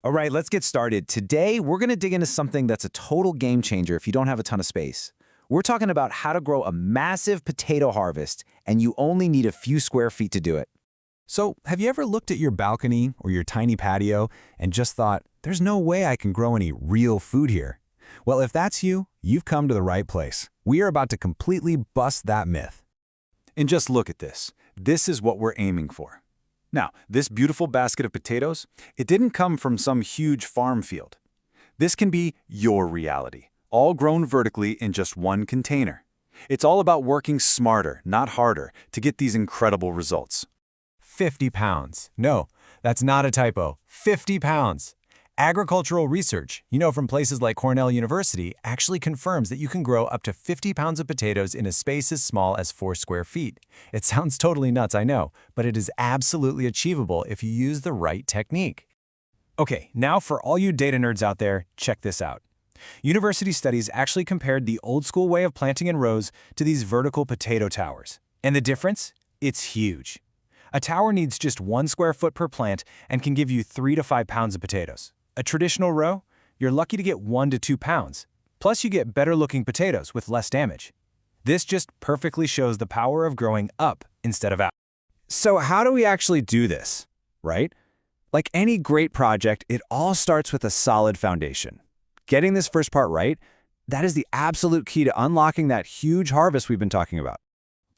All right, let's get started. Today, we're going to dig into something that's a total game changer if you don't have a ton of space. We're talking about how to grow a massive potato harvest, and you only need a few square feet to do it. So, have you ever looked at your balcony or your tiny patio and just thought, there's no way I can grow any real food here? Well, if that's you, you've come to the right place. We are about to completely bust that myth. And just look at this. This is what we're aiming for. Now, this beautiful basket of potatoes, it didn't come from some huge farm field. This can be your reality, all grown vertically in just one container. It's all about working smarter, not harder, to get these incredible results. 50 pounds. No, that's not a typo. 50 pounds. Agricultural research, from places like Cornell University, actually confirms that you can grow up to 50 pounds of potatoes in a space as small as 4 square feet. It sounds totally nuts, I know, but it is absolutely achievable if you use the right technique. Okay, now for all you data nerds out there, check this out. University studies actually compared the old school way of planting in rows to these vertical potato towers. And the difference? It's huge. A tower needs just 1 square foot per plant and can give you 3 to 5 pounds of potatoes. A traditional row, you're lucky to get 1 to 2 pounds. Plus, you get better-looking potatoes with less damage. This just perfectly shows the power of growing up instead of out. So how do we actually do this, right? Like any great project, it all starts with a solid foundation. Getting this first part right, that is the absolute key to unlocking that huge harvest we've been talking about.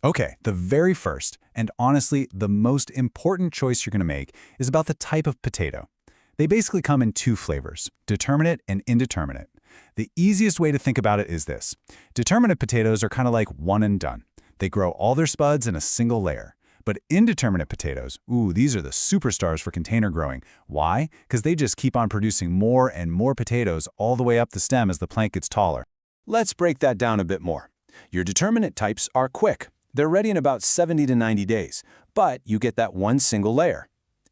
Okay, the very first, and honestly, the most important choice you're going to make is about the type of potato. They basically come in 2 flavors, determinate and indeterminate. The easiest way to think about it is this. Determinate potatoes are kind of like one and done. They grow all their spuds in a single layer. But indeterminate potatoes, these are the superstars for container growing. Why? Because they just keep on producing more and more potatoes all the way up the stem as the plant gets taller. Let's break that down a bit more. Your determinate types are quick. They're ready in about 70 to 90 days, but you get that one single layer.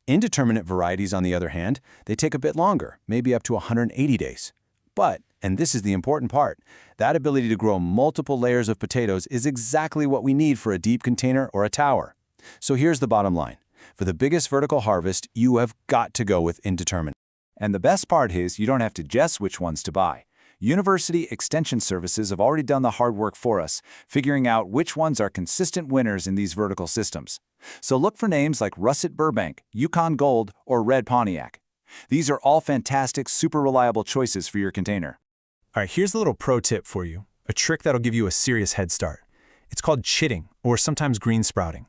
Indeterminate varieties, on the other hand, they take a bit longer, maybe up to 180 days. But, and this is the important part, that ability to grow multiple layers of potatoes is exactly what we need for a deep container or a tower. So here's the bottom line. For the biggest vertical harvest, you have got to go with indeterminate. And the best part is you don't have to guess which ones to buy. University Extension Services have already done the hard work for us, figuring out which ones are consistent winners in these vertical systems. So look for names like Russet Burbank, Yukon Gold, or Red Pontiac. These are all fantastic, super reliable choices for your container. All right, here's a little pro tip for you, a trick that'll give you a serious head start. It's called chitting, or sometimes green sprouting.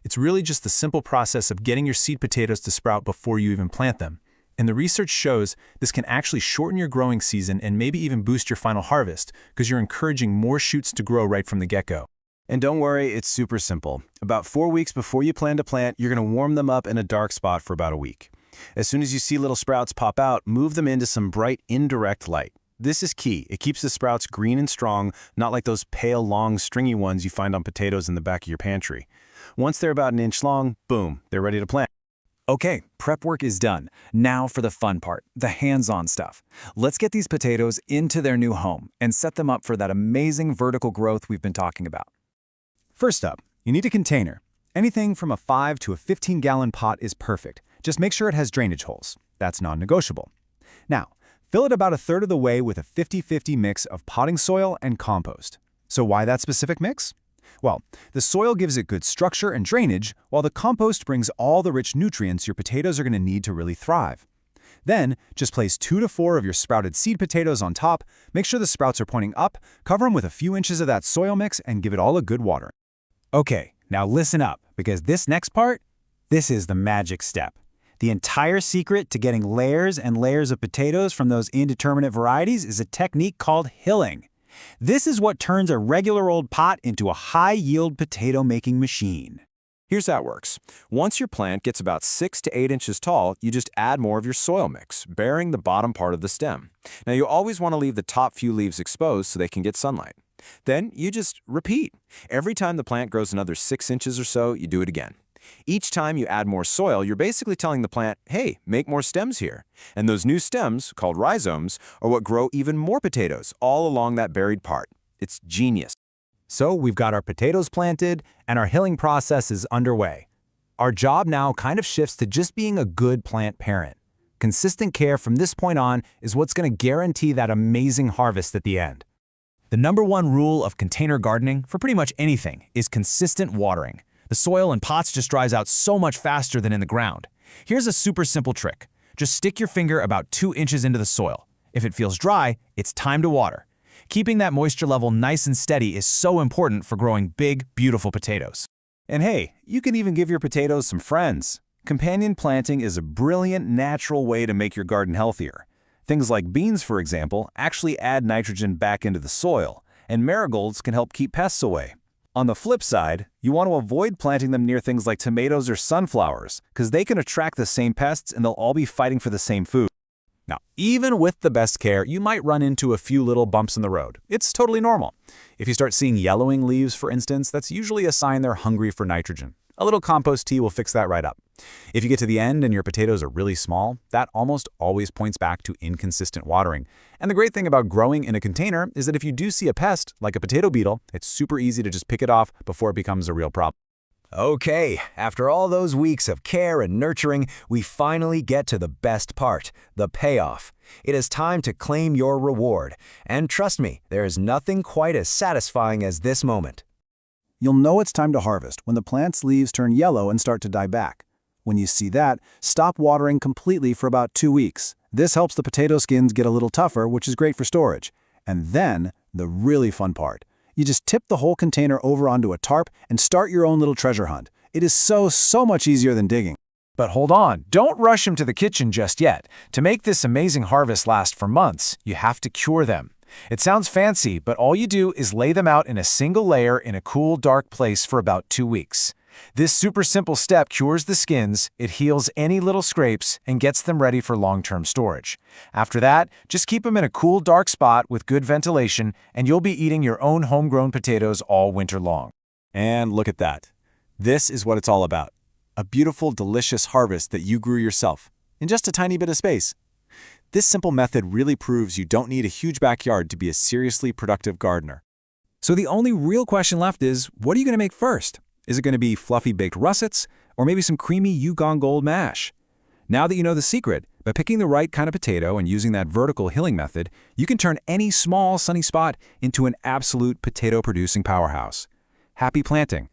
It's really just the simple process of getting your seed potatoes to sprout before you even plant them. And the research shows this can actually shorten your growing season and maybe even boost your final harvest because you're encouraging more shoots to grow right from the get-go. And don't worry, it's super simple. About 4 weeks before you plan to plant, you're going to warm them up in a dark spot for about a week. As soon as you see little sprouts pop out, move them into some bright, indirect light. This is key. It keeps the sprouts green and strong, not like those pale, long, stringy ones you find on potatoes in the back of your pantry. Once they're about 1 inch long, boom, they're ready to plant. Okay, prep work is done. Now for the fun part, the hands-on stuff. Let's get these potatoes into their new home and set them up for that amazing vertical growth we've been talking about. First up, you need a container. Anything from a 5 to a 15-gallon pot is perfect. Just make sure it has drainage holes. That's non-negotiable. Now, fill it about 1/3 of the way with a 50-50 mix of potting soil and compost. So why that specific mix? Well, the soil gives it good structure and drainage, while the compost brings all the rich nutrients your potatoes are going to need to really thrive. Then, just place 2 to 4 of your sprouted seed potatoes on top, make sure the sprouts are pointing up, cover them with a few inches of that soil mix, and give it all a good watering. Okay, now listen up, because this next part, this is the magic step. The entire secret to getting layers and layers of potatoes from those indeterminate varieties is a technique called hilling. This is what turns a regular old pot into a high-yield potato-making machine. Here's how it works. Once your plant gets about 6 to 8 inches tall, you just add more of your soil mix, burying the bottom part of the stem. Now, you always want to leave the top few leaves exposed so they can get sunlight. Then you just repeat. Every time the plant grows another 6 inches or so, you do it again. Each time you add more soil, you're basically telling the plant, hey, make more stems here. And those new stems, called rhizomes, are what grow even more potatoes all along that buried part. It's genius. So we've got our potatoes planted, and our hilling process is underway. Our job now kind of shifts to just being a good plant parent. Consistent care from this point on is what's going to guarantee that amazing harvest at the end. The #1 rule of container gardening for pretty much anything is consistent watering. The soil in pots just dries out so much faster than in the ground. Here's a super simple trick. Just stick your finger about 2 inches into the soil. If it feels dry, it's time to water. Keeping that moisture level nice and steady is so important for growing big, beautiful potatoes. And hey, you can even give your potatoes some friends. Companion planting is a brilliant, natural way to make your garden healthier. Things like beans, for example, actually add nitrogen back into the soil, and marigolds can help keep pests away. On the flip side, you want to avoid planting them near things like tomatoes or sunflowers, because they can attract the same pests and they'll all be fighting for the same food. Now, even with the best care, you might run into a few little bumps in the road. It's totally normal. If you start seeing yellowing leaves, for instance, that's usually a sign they're hungry for nitrogen. A little compost tea will fix that right up. If you get to the end and your potatoes are really small, that almost always points back to inconsistent watering. And the great thing about growing in a container is that if you do see a pest, like a potato beetle, it's super easy to just pick it off before it becomes a real problem. Okay, after all those weeks of care and nurturing, we finally get to the best part, the payoff. It is time to claim your reward. And trust me, there is nothing quite as satisfying as this moment. You'll know it's time to harvest when the plant's leaves turn yellow and start to die back. When you see that, stop watering completely for about 2 weeks. This helps the potato skins get a little tougher, which is great for storage. And then, the really fun part. You just tip the whole container over onto a tarp and start your own little treasure hunt. It is so much easier than digging. But hold on, don't rush them to the kitchen just yet. To make this amazing harvest last for months, you have to cure them. It sounds fancy, but all you do is lay them out in a single layer in a cool, dark place for about 2 weeks. This super simple step cures the skins, it heals any little scrapes, and gets them ready for long-term storage. After that, just keep them in a cool, dark spot with good ventilation, and you'll be eating your own homegrown potatoes all winter long. And look at that. This is what it's all about. A beautiful, delicious harvest that you grew yourself, in just a tiny bit of space. This simple method really proves you don't need a huge backyard to be a seriously productive gardener. So the only real question left is, what are you going to make first? Is it going to be fluffy baked russets, or maybe some creamy Yukon Gold mash? Now that you know the secret, by picking the right kind of potato and using that vertical hilling method, you can turn any small sunny spot into an absolute potato-producing powerhouse. Happy planting!